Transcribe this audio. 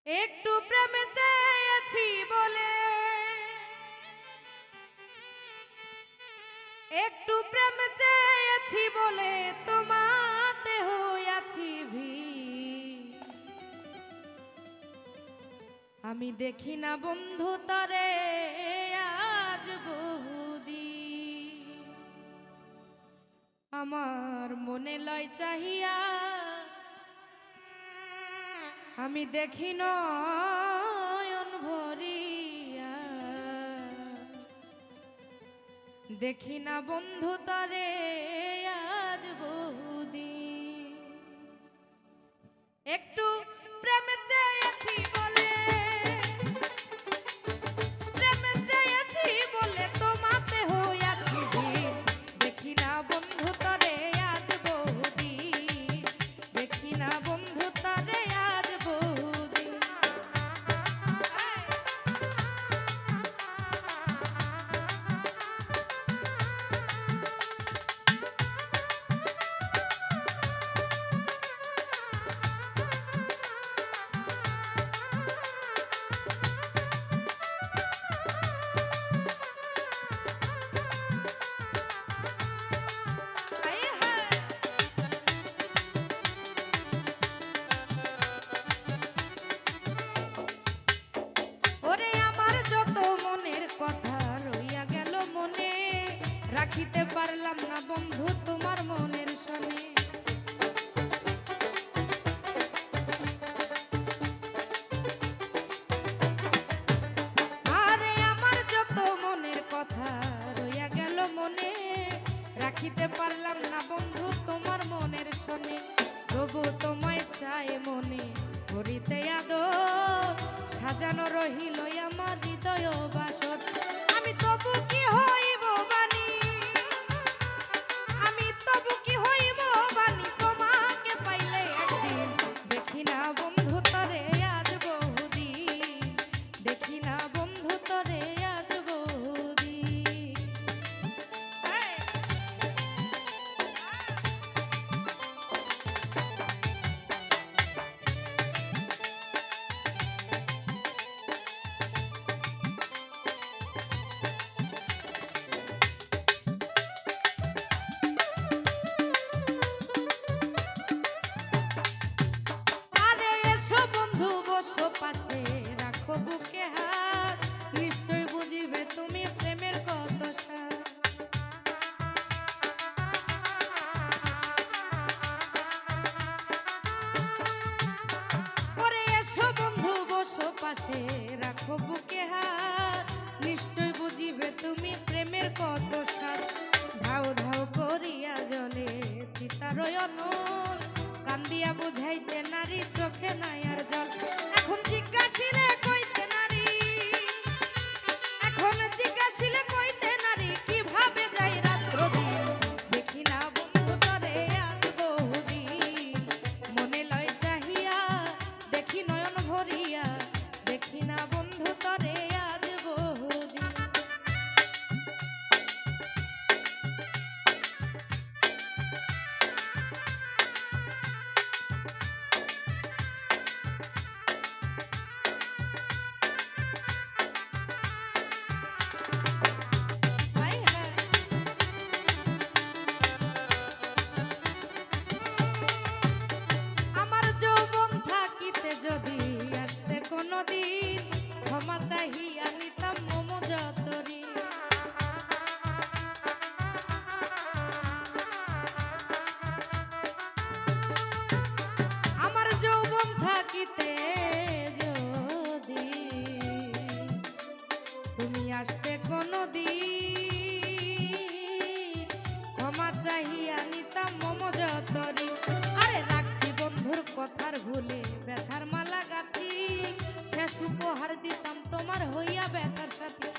একটু প্রেমে চেয়েছি বলে, একটু প্রেম চেয়েছি বলে তোমাতে হইয়াছি ভিড়। আমি দেখি না বন্ধু তরে আজ বহুদিন, আমার মনে লয় চাহিয়া আমি দেখি নয়ন ভরিয়া, দেখি না বন্ধু তরে আজ বহুদিন। একটু প্রেম চেয়েছি বলে, প্রেম চেয়েছি বলে তোমাতে হইয়াছি ভিড়। দেখি না বন্ধু তরে আজ বহুদিন, দেখি না বন্ধু তরে আজ বহুদিন। রাখিতে পারলাম না বন্ধু তোমার মনের শনে, আরে আমার যত মনের কথা রইয়া গেল মনে, রাখিতে পারলাম না বন্ধু তোমার মনের শনে। তবু তোমায় চাই মনে করিতে আদর, সাজানো রহিল আমার হৃদয় বাসর। আমি তবু কি হইব বানি, আমি তবু কি হইব বানি তোমাকে পাইলে একদিন। দেখি না বন্ধু তরে আজ বহুদিন, দেখি না বন্ধু তরে আজ বহুদিন। পাশে রাখো বুকে হাত, নিশ্চয় বুঝিবে তুমি প্রেমের কত স্বাদ। পরে এসো বন্ধু বসো পাশে রাখো বুকে হাত, নিশ্চয় বুঝিবে তুমি প্রেমের কত স্বাদ। ধাও ধাও করিয়া জলে চিতারয় অনল, কান্দিয়া বুঝাইতে নারী চোখে নাই আর জল। এখন জিজ্ঞাসিলে কইতে নারী, এখন জিজ্ঞাসিলে কইতে নারী কিভাবে যাই রাত্র দিন। দেখি না বন্ধু তরে আজ বহুদিন, মনে লয় চাহিয়া দেখি নয়ন ভরিয়া, দেখি না বন্ধু তরে আজ বহুদিন। যদি আসতে কোনদিন ক্ষমা চাহিয়া নিতাম মম যতরি, আমার যৌবন থাকিতে যদি তুমি আসতে কোনদিন ক্ষমা চাহিয়া নিতাম মম যতরি। আরে রাখছি বন্ধুর কথার ভুলে ব্যথার মালা গাথি, শেষ উপহার দিতাম তোমার হইয়া ব্যথার সাথে।